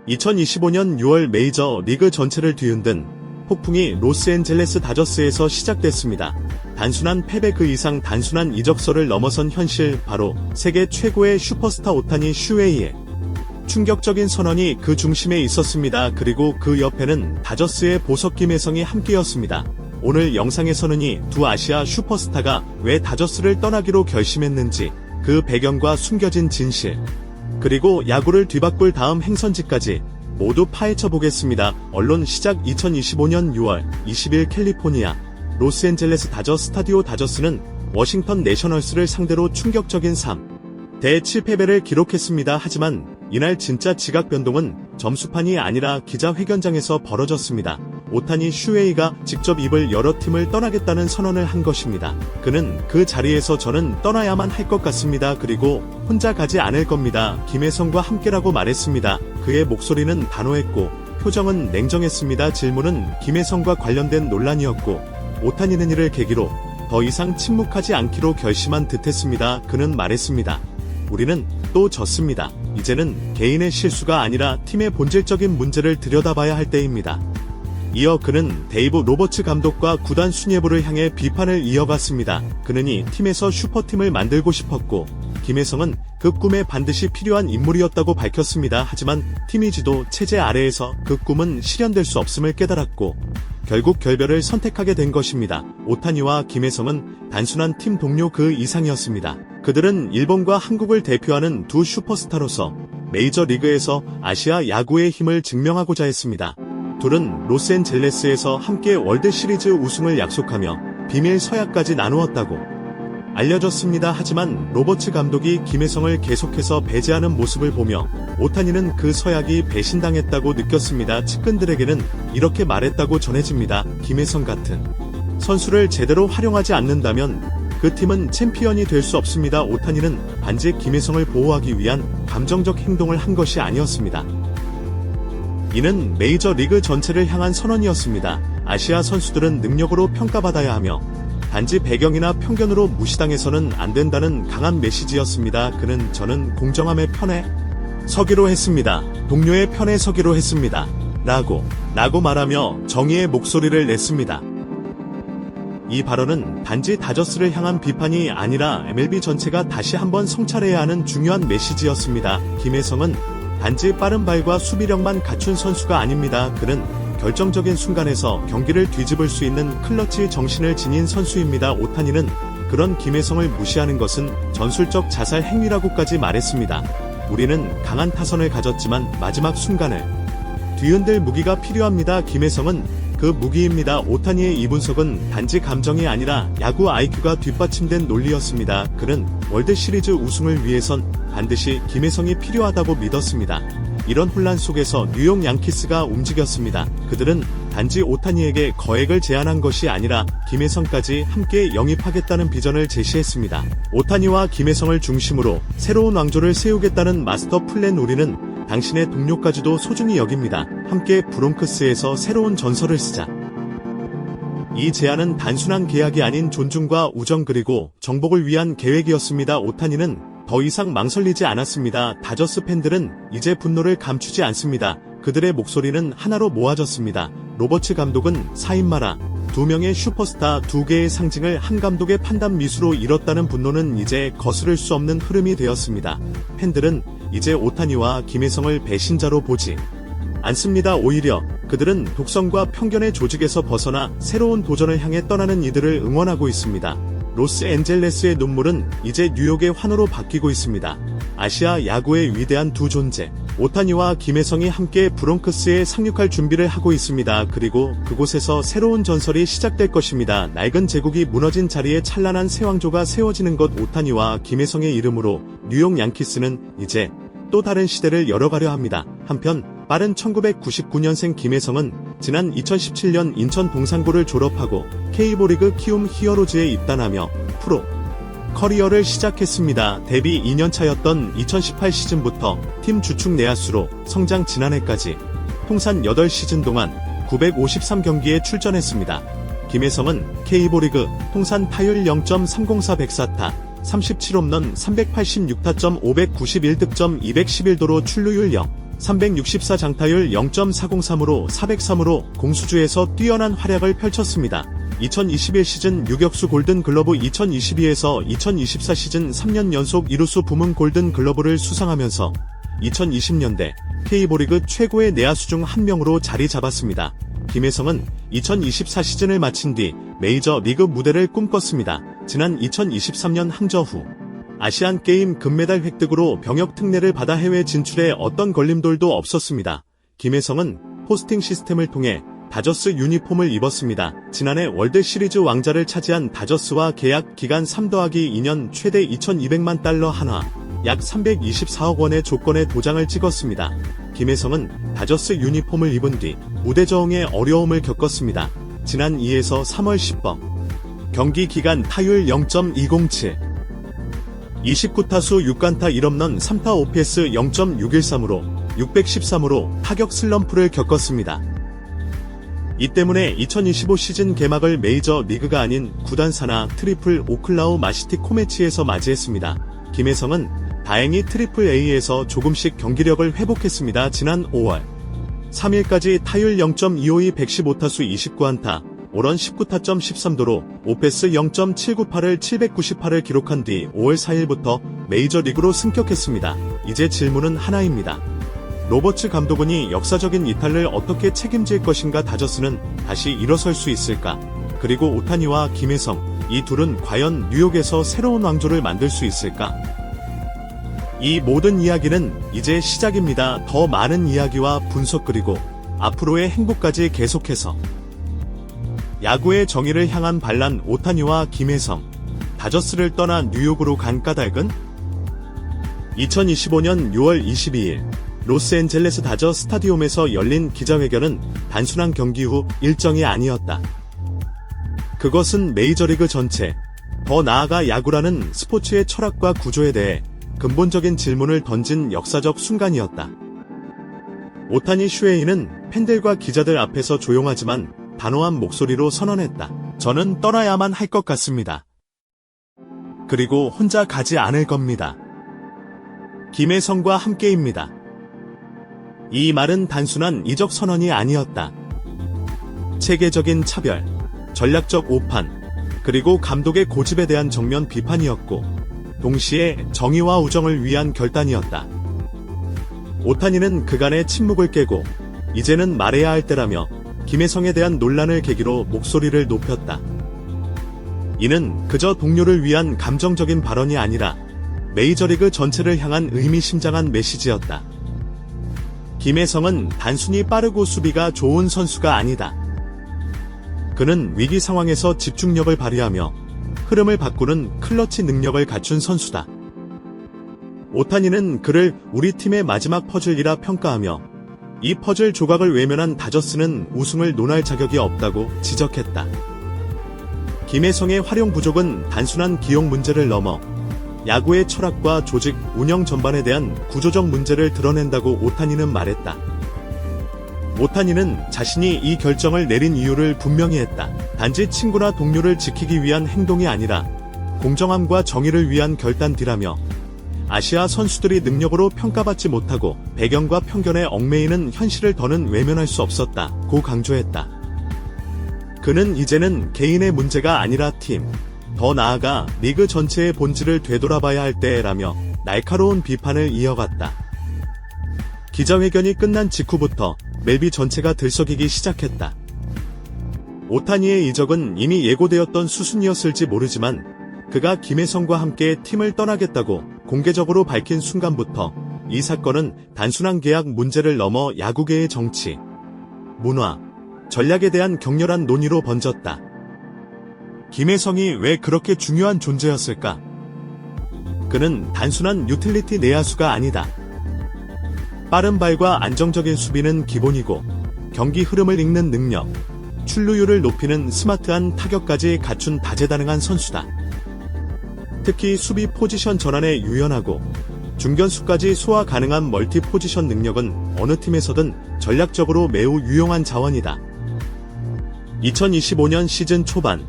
2025년 6월 메이저 리그 전체를 뒤흔든 폭풍이 로스앤젤레스 다저스에서 시작됐습니다. 단순한 패배 그 이상 단순한 이적설을 넘어선 현실, 바로 세계 최고의 슈퍼스타 오타니 슈웨이의 충격적인 선언이 그 중심에 있었습니다. 그리고 그 옆에는 다저스의 보석 김혜성이 함께였습니다. 오늘 영상에서는 이 두 아시아 슈퍼스타가 왜 다저스를 떠나기로 결심했는지, 그 배경과 숨겨진 진실, 그리고 야구를 뒤바꿀 다음 행선지까지 모두 파헤쳐 보겠습니다. 언론 시작 2025년 6월 20일 캘리포니아 로스앤젤레스 다저스 스타디오. 다저스는 워싱턴 내셔널스를 상대로 충격적인 3대 7패배를 기록했습니다. 하지만 이날 진짜 지각 변동은 점수판이 아니라 기자회견장에서 벌어졌습니다. 오타니 슈웨이가 직접 입을 열어 팀을 떠나겠다는 선언을 한 것입니다. 그는 그 자리에서 저는 떠나야만 할 것 같습니다. 그리고 혼자 가지 않을 겁니다. 김혜성과 함께라고 말했습니다. 그의 목소리는 단호했고 표정은 냉정했습니다. 질문은 김혜성과 관련된 논란이었고 오타니는 이를 계기로 더 이상 침묵하지 않기로 결심한 듯했습니다. 그는 말했습니다. 우리는 또 졌습니다. 이제는 개인의 실수가 아니라 팀의 본질적인 문제를 들여다봐야 할 때입니다. 이어 그는 데이브 로버츠 감독과 구단 수뇌부를 향해 비판을 이어갔습니다. 그는 이 팀에서 슈퍼팀을 만들고 싶었고 김혜성은 그 꿈에 반드시 필요한 인물이었다고 밝혔습니다. 하지만 팀 이지도 체제 아래에서 그 꿈은 실현될 수 없음을 깨달았고 결국 결별을 선택하게 된 것입니다. 오타니와 김혜성은 단순한 팀 동료 그 이상이었습니다. 그들은 일본과 한국을 대표하는 두 슈퍼스타로서 메이저리그에서 아시아 야구의 힘을 증명하고자 했습니다. 둘은 로스앤젤레스에서 함께 월드시리즈 우승을 약속하며 비밀 서약까지 나누었다고 알려졌습니다. 하지만 로버츠 감독이 김혜성을 계속해서 배제하는 모습을 보며 오타니는 그 서약이 배신당했다고 느꼈습니다. 측근들에게는 이렇게 말했다고 전해집니다. 김혜성 같은 선수를 제대로 활용하지 않는다면 그 팀은 챔피언이 될 수 없습니다. 오타니는 반지 김혜성을 보호하기 위한 감정적 행동을 한 것이 아니었습니다. 이는 메이저리그 전체를 향한 선언이었습니다. 아시아 선수들은 능력으로 평가받아야 하며 단지 배경이나 편견으로 무시당해서는 안 된다는 강한 메시지였습니다. 그는 저는 공정함의 편에 서기로 했습니다. 동료의 편에 서기로 했습니다. 라고 말하며 정의의 목소리를 냈습니다. 이 발언은 단지 다저스를 향한 비판이 아니라 MLB 전체가 다시 한번 성찰해야 하는 중요한 메시지였습니다. 김혜성은 단지 빠른 발과 수비력만 갖춘 선수가 아닙니다. 그는 결정적인 순간에서 경기를 뒤집을 수 있는 클러치 정신을 지닌 선수입니다. 오타니는 그런 김혜성을 무시하는 것은 전술적 자살 행위라고까지 말했습니다. 우리는 강한 타선을 가졌지만 마지막 순간을 뒤흔들 무기가 필요합니다. 김혜성은 그 무기입니다. 오타니의 이 분석은 단지 감정이 아니라 야구 IQ가 뒷받침된 논리였습니다. 그는 월드시리즈 우승을 위해선 반드시 김혜성이 필요하다고 믿었습니다. 이런 혼란 속에서 뉴욕 양키스가 움직였습니다. 그들은 단지 오타니에게 거액을 제안한 것이 아니라 김혜성까지 함께 영입하겠다는 비전을 제시했습니다. 오타니와 김혜성을 중심으로 새로운 왕조를 세우겠다는 마스터 플랜. 우리는 당신의 동료까지도 소중히 여깁니다. 함께 브론크스에서 새로운 전설을 쓰자. 이 제안은 단순한 계약이 아닌 존중과 우정 그리고 정복을 위한 계획이었습니다. 오타니는 더 이상 망설이지 않았습니다. 다저스 팬들은 이제 분노를 감추지 않습니다. 그들의 목소리는 하나로 모아졌습니다. 로버츠 감독은 사인마라, 두 명의 슈퍼스타, 두 개의 상징을 한 감독의 판단 미수로 잃었다는 분노는 이제 거스를 수 없는 흐름이 되었습니다. 팬들은 이제 오타니와 김혜성을 배신자로 보지 않습니다. 오히려 그들은 독성과 편견의 조직에서 벗어나 새로운 도전을 향해 떠나는 이들을 응원하고 있습니다. 로스앤젤레스의 눈물은 이제 뉴욕의 환호로 바뀌고 있습니다. 아시아 야구의 위대한 두 존재, 오타니와 김혜성이 함께 브론크스에 상륙할 준비를 하고 있습니다. 그리고 그곳에서 새로운 전설이 시작될 것입니다. 낡은 제국이 무너진 자리에 찬란한 새 왕조가 세워지는 것. 오타니와 김혜성의 이름으로 뉴욕 양키스는 이제 또 다른 시대를 열어가려 합니다. 한편 빠른 1999년생 김혜성은 지난 2017년 인천 동산고를 졸업하고 K리그 키움 히어로즈에 입단하며 프로 커리어를 시작했습니다. 데뷔 2년차였던 2018 시즌부터 팀 주축 내야수로 성장. 지난해까지 통산 8시즌 동안 953경기에 출전했습니다. 김혜성은 K리그 통산 타율 0.304 104타, 37홈런 386타점 591득점 211도로 출루율 0. 364장타율 0.403으로 403으로 공수주에서 뛰어난 활약을 펼쳤습니다. 2021 시즌 유격수 골든글러브, 2022에서 2024 시즌 3년 연속 이루수 부문 골든글러브를 수상하면서 2020년대 K리그 최고의 내야수 중 한 명으로 자리 잡았습니다. 김혜성은 2024 시즌을 마친 뒤 메이저리그 무대를 꿈꿨습니다. 지난 2023년 항저우 아시안게임 금메달 획득으로 병역 특례를 받아 해외 진출에 어떤 걸림돌도 없었습니다. 김혜성은 포스팅 시스템을 통해 다저스 유니폼을 입었습니다. 지난해 월드시리즈 왕자를 차지한 다저스와 계약 기간 3+2년 최대 2,200만 달러 한화, 약 324억 원의 조건에 도장을 찍었습니다. 김혜성은 다저스 유니폼을 입은 뒤 무대 적응에 어려움을 겪었습니다. 지난 2에서 3월 10번 경기 기간 타율 0.207, 29타수 6관타 1홈런 3타 OPS 0.613으로 613으로 타격 슬럼프를 겪었습니다. 이 때문에 2025 시즌 개막을 메이저 리그가 아닌 구단 산하 트리플 오클라호마 시티 코매치에서 맞이했습니다. 김혜성은 다행히 트리플 A에서 조금씩 경기력을 회복했습니다. 지난 5월 3일까지 타율 0.252 115타수 29안타, 올원 19타점 13도로 오패스 0.798을 798을 기록한 뒤 5월 4일부터 메이저리그로 승격했습니다. 이제 질문은 하나입니다. 로버츠 감독은 이 역사적인 이탈을 어떻게 책임질 것인가? 다저스는 다시 일어설 수 있을까? 그리고 오타니와 김혜성, 이 둘은 과연 뉴욕에서 새로운 왕조를 만들 수 있을까? 이 모든 이야기는 이제 시작입니다. 더 많은 이야기와 분석 그리고 앞으로의 행보까지 계속해서 야구의 정의를 향한 반란. 오타니와 김혜성, 다저스를 떠나 뉴욕으로 간 까닭은? 2025년 6월 22일 로스앤젤레스 다저 스타디움에서 열린 기자회견은 단순한 경기 후 일정이 아니었다. 그것은 메이저리그 전체, 더 나아가 야구라는 스포츠의 철학과 구조에 대해 근본적인 질문을 던진 역사적 순간이었다. 오타니 슈에이는 팬들과 기자들 앞에서 조용하지만 단호한 목소리로 선언했다. 저는 떠나야만 할 것 같습니다. 그리고 혼자 가지 않을 겁니다. 김혜성과 함께입니다. 이 말은 단순한 이적 선언이 아니었다. 체계적인 차별, 전략적 오판, 그리고 감독의 고집에 대한 정면 비판이었고, 동시에 정의와 우정을 위한 결단이었다. 오타니는 그간의 침묵을 깨고 이제는 말해야 할 때라며 김혜성에 대한 논란을 계기로 목소리를 높였다. 이는 그저 동료를 위한 감정적인 발언이 아니라 메이저리그 전체를 향한 의미심장한 메시지였다. 김혜성은 단순히 빠르고 수비가 좋은 선수가 아니다. 그는 위기 상황에서 집중력을 발휘하며 흐름을 바꾸는 클러치 능력을 갖춘 선수다. 오타니는 그를 우리 팀의 마지막 퍼즐이라 평가하며 이 퍼즐 조각을 외면한 다저스는 우승을 논할 자격이 없다고 지적했다. 김혜성의 활용 부족은 단순한 기용 문제를 넘어 야구의 철학과 조직, 운영 전반에 대한 구조적 문제를 드러낸다고 오타니는 말했다. 오타니는 자신이 이 결정을 내린 이유를 분명히 했다. 단지 친구나 동료를 지키기 위한 행동이 아니라 공정함과 정의를 위한 결단이라며 아시아 선수들이 능력으로 평가받지 못하고 배경과 편견에 얽매이는 현실을 더는 외면할 수 없었다고 강조했다. 그는 이제는 개인의 문제가 아니라 팀, 더 나아가 리그 전체의 본질을 되돌아봐야 할 때라며 날카로운 비판을 이어갔다. 기자회견이 끝난 직후부터 멜비 전체가 들썩이기 시작했다. 오타니의 이적은 이미 예고되었던 수순이었을지 모르지만 그가 김혜성과 함께 팀을 떠나겠다고 공개적으로 밝힌 순간부터 이 사건은 단순한 계약 문제를 넘어 야구계의 정치, 문화, 전략에 대한 격렬한 논의로 번졌다. 김혜성이 왜 그렇게 중요한 존재였을까? 그는 단순한 유틸리티 내야수가 아니다. 빠른 발과 안정적인 수비는 기본이고 경기 흐름을 읽는 능력, 출루율을 높이는 스마트한 타격까지 갖춘 다재다능한 선수다. 특히 수비 포지션 전환에 유연하고 중견수까지 소화 가능한 멀티 포지션 능력은 어느 팀에서든 전략적으로 매우 유용한 자원이다. 2025년 시즌 초반,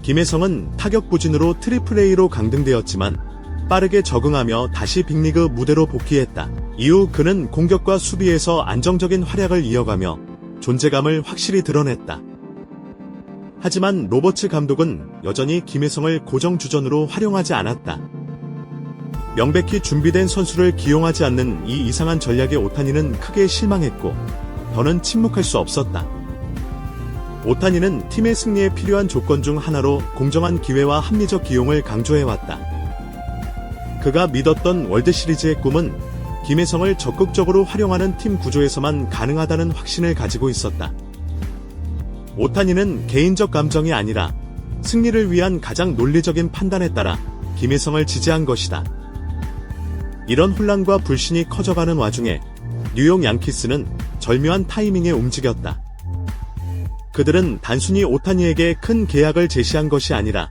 김혜성은 타격 부진으로 트리플 A로 강등되었지만 빠르게 적응하며 다시 빅리그 무대로 복귀했다. 이후 그는 공격과 수비에서 안정적인 활약을 이어가며 존재감을 확실히 드러냈다. 하지만 로버츠 감독은 여전히 김혜성을 고정 주전으로 활용하지 않았다. 명백히 준비된 선수를 기용하지 않는 이 이상한 전략에 오타니는 크게 실망했고 더는 침묵할 수 없었다. 오타니는 팀의 승리에 필요한 조건 중 하나로 공정한 기회와 합리적 기용을 강조해왔다. 그가 믿었던 월드시리즈의 꿈은 김혜성을 적극적으로 활용하는 팀 구조에서만 가능하다는 확신을 가지고 있었다. 오타니는 개인적 감정이 아니라 승리를 위한 가장 논리적인 판단에 따라 김혜성을 지지한 것이다. 이런 혼란과 불신이 커져가는 와중에 뉴욕 양키스는 절묘한 타이밍에 움직였다. 그들은 단순히 오타니에게 큰 계약을 제시한 것이 아니라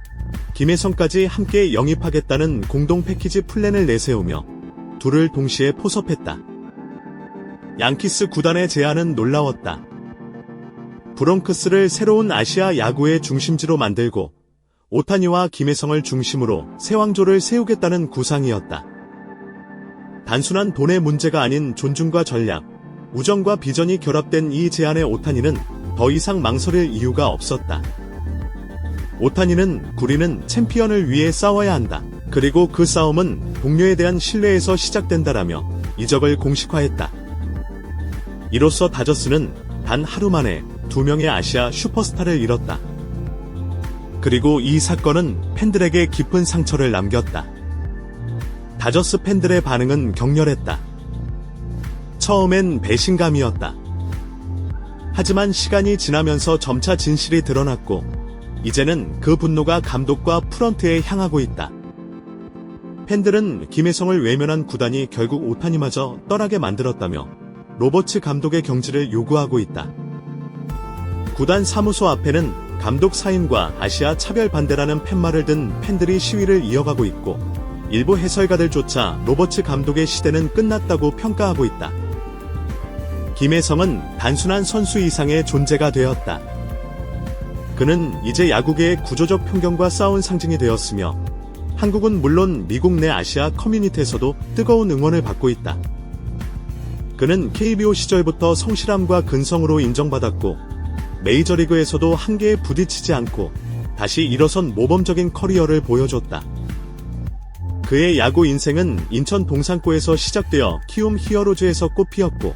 김혜성까지 함께 영입하겠다는 공동 패키지 플랜을 내세우며 둘을 동시에 포섭했다. 양키스 구단의 제안은 놀라웠다. 브롱크스를 새로운 아시아 야구의 중심지로 만들고 오타니와 김혜성을 중심으로 새 왕조를 세우겠다는 구상이었다. 단순한 돈의 문제가 아닌 존중과 전략, 우정과 비전이 결합된 이 제안에 오타니는 더 이상 망설일 이유가 없었다. 오타니는 우리는 챔피언을 위해 싸워야 한다. 그리고 그 싸움은 동료에 대한 신뢰에서 시작된다라며 이적을 공식화했다. 이로써 다저스는 단 하루 만에 2명의 아시아 슈퍼스타를 잃었다. 그리고 이 사건은 팬들에게 깊은 상처를 남겼다. 다저스 팬들의 반응은 격렬했다. 처음엔 배신감이었다. 하지만 시간이 지나면서 점차 진실이 드러났고 이제는 그 분노가 감독과 프런트에 향하고 있다. 팬들은 김혜성을 외면한 구단이 결국 오타니마저 떠나게 만들었다며 로버츠 감독의 경질을 요구하고 있다. 구단 사무소 앞에는 감독 사임과 아시아 차별 반대라는 팻말을 든 팬들이 시위를 이어가고 있고 일부 해설가들조차 로버츠 감독의 시대는 끝났다고 평가하고 있다. 김혜성은 단순한 선수 이상의 존재가 되었다. 그는 이제 야구계의 구조적 편견과 싸운 상징이 되었으며 한국은 물론 미국 내 아시아 커뮤니티에서도 뜨거운 응원을 받고 있다. 그는 KBO 시절부터 성실함과 근성으로 인정받았고 메이저리그에서도 한계에 부딪히지 않고 다시 일어선 모범적인 커리어를 보여줬다. 그의 야구 인생은 인천 동산고에서 시작되어 키움 히어로즈에서 꽃피었고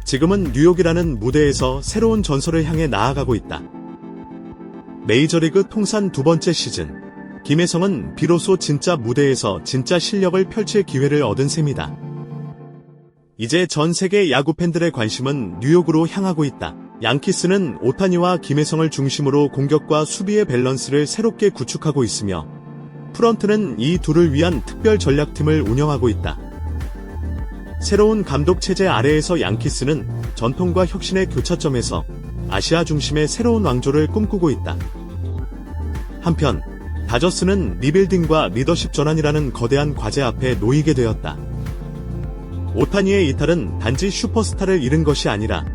지금은 뉴욕이라는 무대에서 새로운 전설을 향해 나아가고 있다. 메이저리그 통산 2번째 시즌, 김혜성은 비로소 진짜 무대에서 진짜 실력을 펼칠 기회를 얻은 셈이다. 이제 전 세계 야구 팬들의 관심은 뉴욕으로 향하고 있다. 양키스는 오타니와 김혜성을 중심으로 공격과 수비의 밸런스를 새롭게 구축하고 있으며 프런트는 이 둘을 위한 특별 전략팀을 운영하고 있다. 새로운 감독 체제 아래에서 양키스는 전통과 혁신의 교차점에서 아시아 중심의 새로운 왕조를 꿈꾸고 있다. 한편 다저스는 리빌딩과 리더십 전환이라는 거대한 과제 앞에 놓이게 되었다. 오타니의 이탈은 단지 슈퍼스타를 잃은 것이 아니라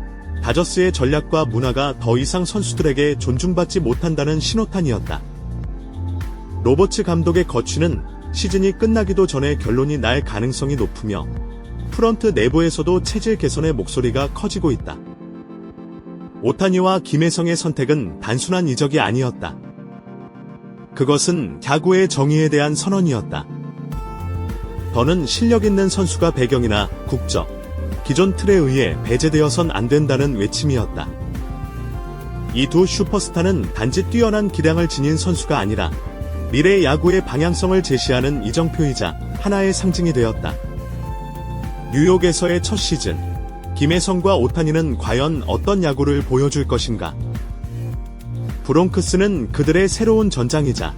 다저스의 전략과 문화가 더 이상 선수들에게 존중받지 못한다는 신호탄이었다. 로버츠 감독의 거취는 시즌이 끝나기도 전에 결론이 날 가능성이 높으며 프런트 내부에서도 체질 개선의 목소리가 커지고 있다. 오타니와 김혜성의 선택은 단순한 이적이 아니었다. 그것은 야구의 정의에 대한 선언이었다. 더는 실력 있는 선수가 배경이나 국적, 기존 틀에 의해 배제되어선 안 된다는 외침이었다. 이 두 슈퍼스타는 단지 뛰어난 기량을 지닌 선수가 아니라 미래 야구의 방향성을 제시하는 이정표이자 하나의 상징이 되었다. 뉴욕에서의 첫 시즌, 김혜성과 오타니는 과연 어떤 야구를 보여줄 것인가? 브롱크스는 그들의 새로운 전장이자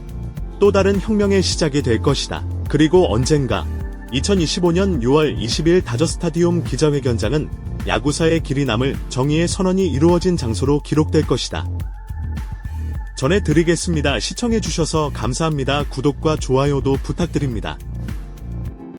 또 다른 혁명의 시작이 될 것이다. 그리고 언젠가 2025년 6월 20일 다저스타디움 기자회견장은 야구사의 길이 남을 정의의 선언이 이루어진 장소로 기록될 것이다. 전해드리겠습니다. 시청해주셔서 감사합니다. 구독과 좋아요도 부탁드립니다.